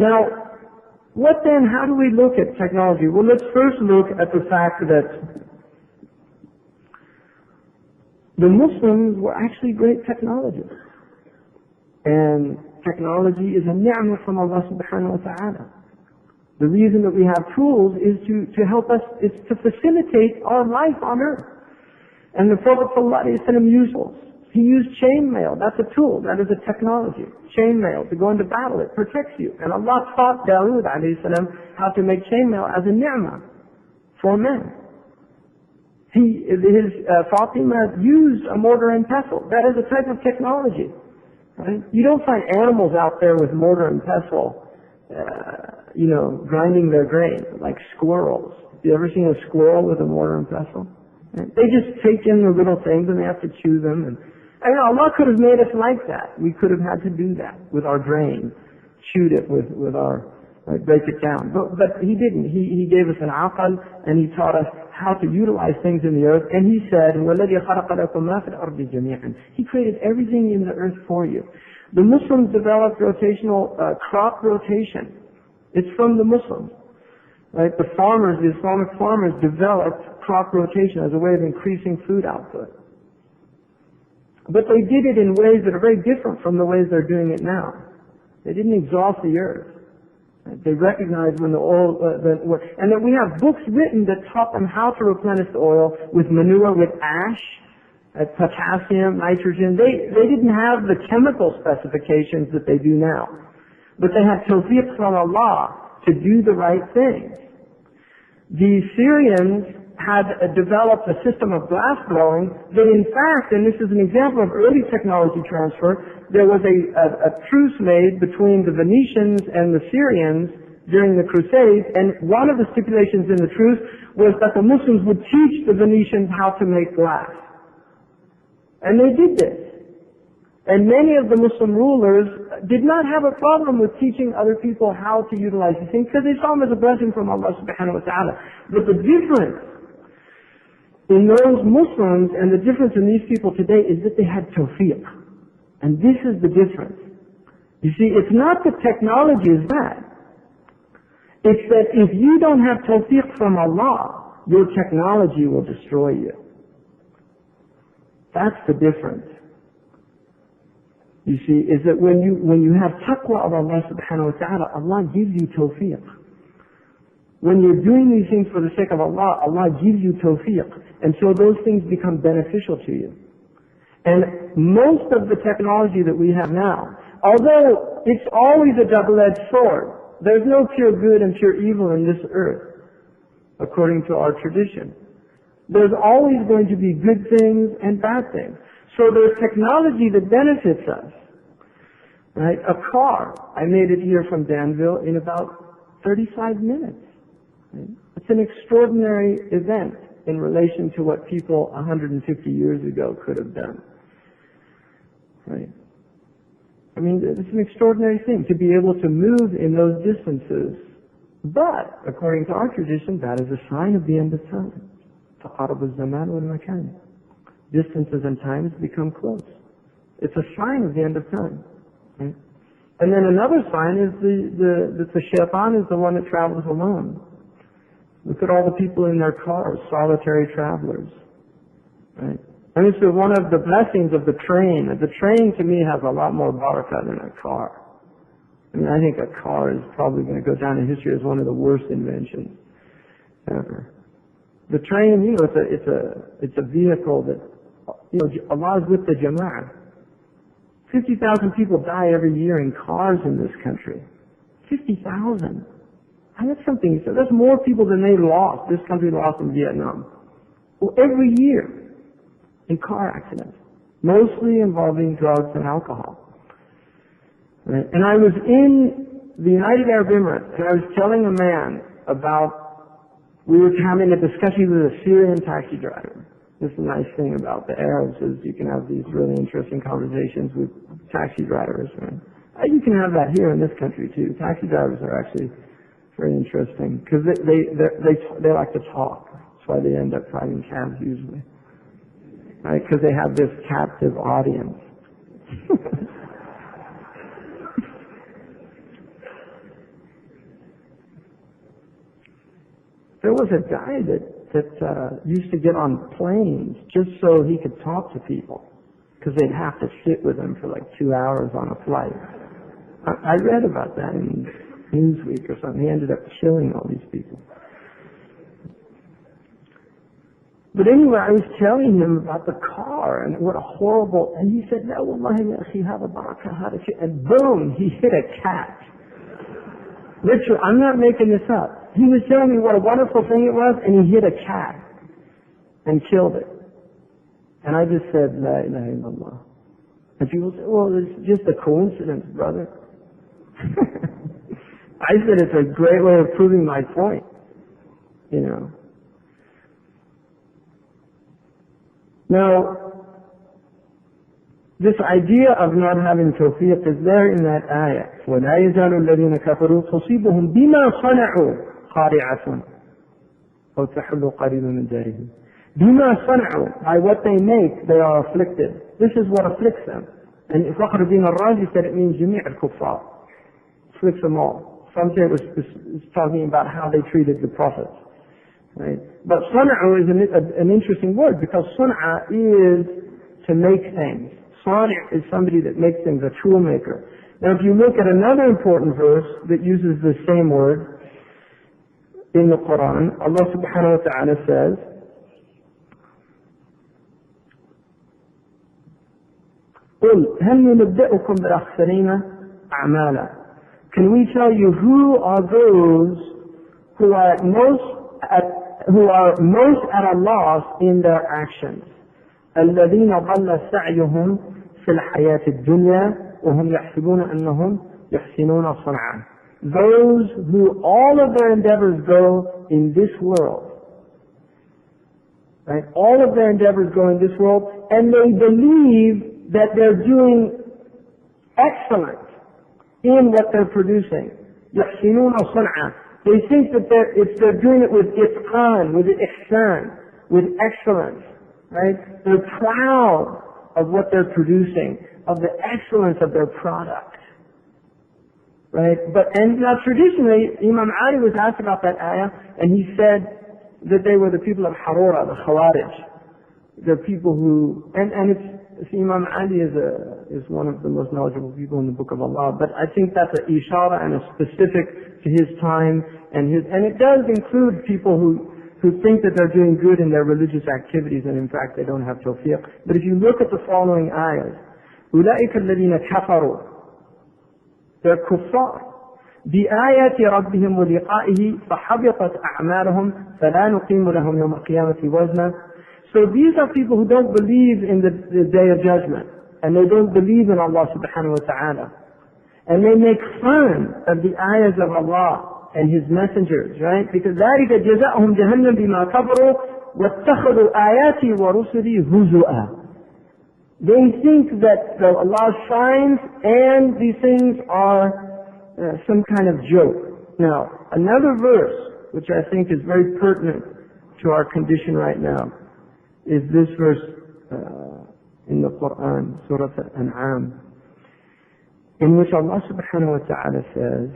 Now, what then, how do we look at technology? Well, let's first look at the fact that the Muslims were actually great technologists. And technology is a ni'mah from Allah subhanahu wa ta'ala. The reason that we have tools is to help us, is to facilitate our life on earth. And the Prophet ﷺ used those. He used chainmail. That's a tool. That is a technology. Chainmail to go into battle. It protects you. And Allah taught Dawood ﷺ how to make chainmail as a ni'mah for men. Fatima used a mortar and pestle. That is a type of technology. Right? You don't find animals out there with mortar and pestle, grinding their grain, like squirrels. Have you ever seen a squirrel with a mortar and pestle? Right? They just take in the little things and they have to chew them. And Allah could have made us like that. We could have had to do that with our grain, chewed it with our, break it down. But He didn't. He gave us an aqal, and He taught us how to utilize things in the earth. And He said, وَالَّذِي خَلَقَ لَكُم مَا فِي الْأَرْضِ جَمِيعًا. He created everything in the earth for you. The Muslims developed rotational crop rotation. It's from the Muslims. Right? The Islamic farmers developed crop rotation as a way of increasing food output. But they did it in ways that are very different from the ways they're doing it now. They didn't exhaust the earth. They recognized when the oil, and then we have books written that taught them how to replenish the oil with manure, with ash, potassium, nitrogen. They didn't have the chemical specifications that they do now. But they had tawfiq from Allah to do the right thing. The Syrians had developed a system of glass blowing that in fact, and this is an example of early technology transfer, there was a truce made between the Venetians and the Syrians during the Crusades, and one of the stipulations in the truce was that the Muslims would teach the Venetians how to make glass. And they did this. And many of the Muslim rulers did not have a problem with teaching other people how to utilize these things because they saw them as a blessing from Allah subhanahu wa ta'ala. But the difference in those Muslims and the difference in these people today is that they had tawfiq. And this is the difference. You see, it's not that technology is bad. It's that if you don't have tawfiq from Allah, your technology will destroy you. That's the difference. You see, is that when you have taqwa of Allah subhanahu wa ta'ala, Allah gives you tawfiq. When you're doing these things for the sake of Allah, Allah gives you tawfiq. And so those things become beneficial to you. And most of the technology that we have now, although it's always a double-edged sword, there's no pure good and pure evil in this earth, according to our tradition. There's always going to be good things and bad things. So there's technology that benefits us. Right? A car, I made it here from Danville in about 35 minutes. Right? It's an extraordinary event in relation to what people 150 years ago could have done. Right? I mean, it's an extraordinary thing to be able to move in those distances. But, according to our tradition, that is a sign of the end of time. تقارب الزمان والمكان. Distances and times become close. It's a sign of the end of time. Right? And then another sign is that the shaitan is the one that travels alone. Look at all the people in their cars, solitary travelers. Right? And this is one of the blessings of the train. The train to me has a lot more barakah than a car. I mean, I think a car is probably going to go down in history as one of the worst inventions ever. The train, it's a vehicle that, Allah is with the jama'ah. 50,000 people die every year in cars in this country. 50,000. And that's something, so that's more people than they lost, this country lost in Vietnam. Well, every year in car accidents, mostly involving drugs and alcohol. Right? And I was in the United Arab Emirates, and I was telling a man about, we were having a discussion with a Syrian taxi driver. This is a nice thing about the Arabs is you can have these really interesting conversations with taxi drivers. Right? You can have that here in this country too. Taxi drivers are actually very interesting because they like to talk. That's why they end up driving cabs usually, right? Because they have this captive audience. There was a guy that used to get on planes just so he could talk to people, because they'd have to sit with him for like 2 hours on a flight. I read about that in Newsweek or something. He ended up killing all these people. But anyway, I was telling him about the car and what a horrible, and he said, "No, wallahi ya akhi, hada baraka, hada shit," and boom, he hit a cat. Literally, I'm not making this up. He was telling me what a wonderful thing it was, and he hit a cat and killed it. And I just said, La ilaha illallah. And people say, well, it's just a coincidence, brother. I said it's a great way of proving my point, you know. Now, this idea of not having tawfiq is there in that ayah. وَلَا يَزَالُ الَّذِينَ كَفَرُوا تُصِيبُهُم بِمَا صَنَعُوا قَارِعَةٌ أَوْ تَحُلُّ قَرِيبًا مِنْ دَارِهِمْ. بِمَا صَنَعُوا, by what they make, they are afflicted. This is what afflicts them. And Fakhr al-Din al-Razi said it means جميع الكفار. Afflicts them all. Some say it was talking about how they treated the prophets. Right? But sana'u is an interesting word, because sana'a is to make things. Sani' is somebody that makes things, a tool maker. Now if you look at another important verse that uses the same word in the Quran, Allah subhanahu wa ta'ala says, قُلْ هَلْ نُنَبِّئُكُمْ بِالْأَخْسَرِينَ أَعْمَالًا. Can we tell you who are those who are most at a loss in their actions? الذين ضل سعيهم في الحياة الدنيا وهم يحسبون أنهم يحسنون صنعا. Those who all of their endeavors go in this world. Right? All of their endeavors go in this world, and they believe that they're doing excellent in what they're producing. يحسنون صنعا. They think that they're doing it with itqan, with ihsan, with excellence, right? They're proud of what they're producing, of the excellence of their product, right? And now traditionally, Imam Ali was asked about that ayah, and he said that they were the people of Harura, the Khawarij. They're people who, and Imam Ali is one of the most knowledgeable people in the Book of Allah, but I think that's an ishara and a specific to his time, and it does include people who think that they're doing good in their religious activities, and in fact they don't have tawfiq. But if you look at the following ayahs, أُولَٰئِكَ الَّذِينَ كَفَرُوا, they're kuffar. بِآيَاتِ رَبِّهِمْ وَلِقَائِهِ فَحَبِطَتْ أَعْمَالُهُمْ فَلَا نُقِيمُ لَهُمْ يَوْمَ الْقِيَامَةِ وَزْنًا. So these are people who don't believe in the day of judgment, and they don't believe in Allah subhanahu wa ta'ala. And they make fun of the ayahs of Allah and His messengers, right? Because ذَلِكَ جَزَاؤُهُمْ جَهَنَّمْ بِمَا كَفَرُوا وَاتَّخَذُوا آيَاتِي وَرُسُلِي هُزُوًا. They think that Allah's signs and these things are some kind of joke. Now, another verse, which I think is very pertinent to our condition right now, is this verse in the Quran, Surah Al-An'am, in which Allah subhanahu wa ta'ala says,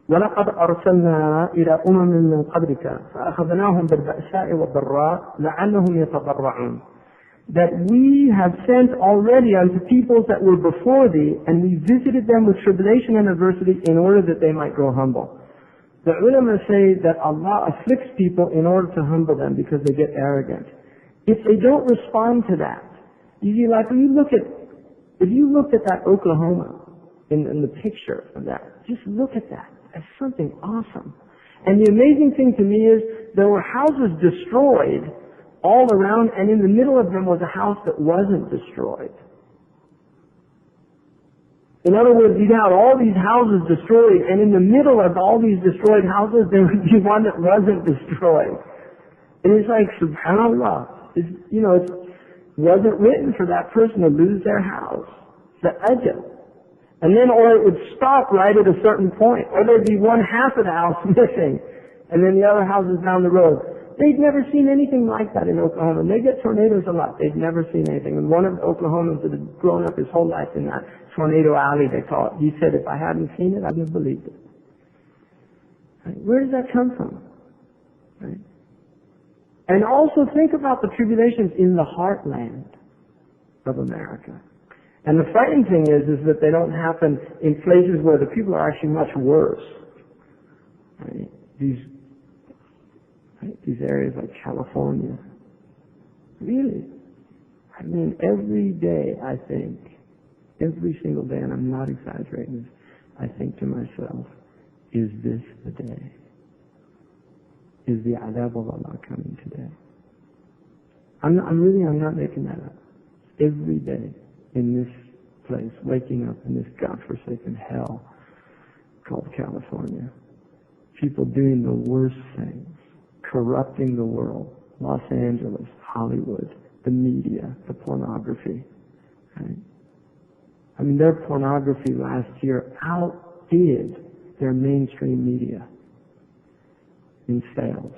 وَلَقَدْ أَرْسَلْنَا إِلَىٰ أُمَمٍ مِّن قَبْلِكَ فَأَخَذْنَاهُمْ بِالْبَأْسَاءِ وَالضَّرَّاءِ لَعَلَّهُمْ يَتَضَرَّعُونَ. That we have sent already unto peoples that were before thee, and we visited them with tribulation and adversity in order that they might grow humble. The ulama say that Allah afflicts people in order to humble them because they get arrogant. If they don't respond to that, if you looked at that Oklahoma in the picture of that, just look at that. That's something awesome. And the amazing thing to me is there were houses destroyed all around, and in the middle of them was a house that wasn't destroyed. In other words, you'd have all these houses destroyed, and in the middle of all these destroyed houses, there would be one that wasn't destroyed. And it's like, subhanAllah, it wasn't written for that person to lose their house. The ajab. And then, or it would stop right at a certain point, or there'd be one half of the house missing, and then the other houses down the road. They'd never seen anything like that in Oklahoma. They get tornadoes a lot. They'd never seen anything. And one of the Oklahomans that had grown up his whole life in that tornado alley, they call it, he said, if I hadn't seen it, I wouldn't have believed it. Where does that come from? Right? And also think about the tribulations in the heartland of America. And the frightening thing is that they don't happen in places where the people are actually much worse. Right? These areas like California. Really? I mean, every day I think, every single day, and I'm not exaggerating this, I think to myself, is this the day? Is the adab of Allah coming today? I'm not making that up. Every day in this place, waking up in this godforsaken hell called California, people doing the worst things, corrupting the world, Los Angeles, Hollywood, the media, the pornography. Right? I mean, their pornography last year outdid their mainstream media in sales.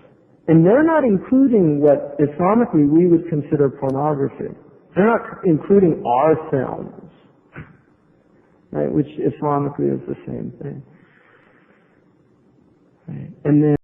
And they're not including what Islamically we would consider pornography. They're not including our films, right, which Islamically is the same thing. Right? And then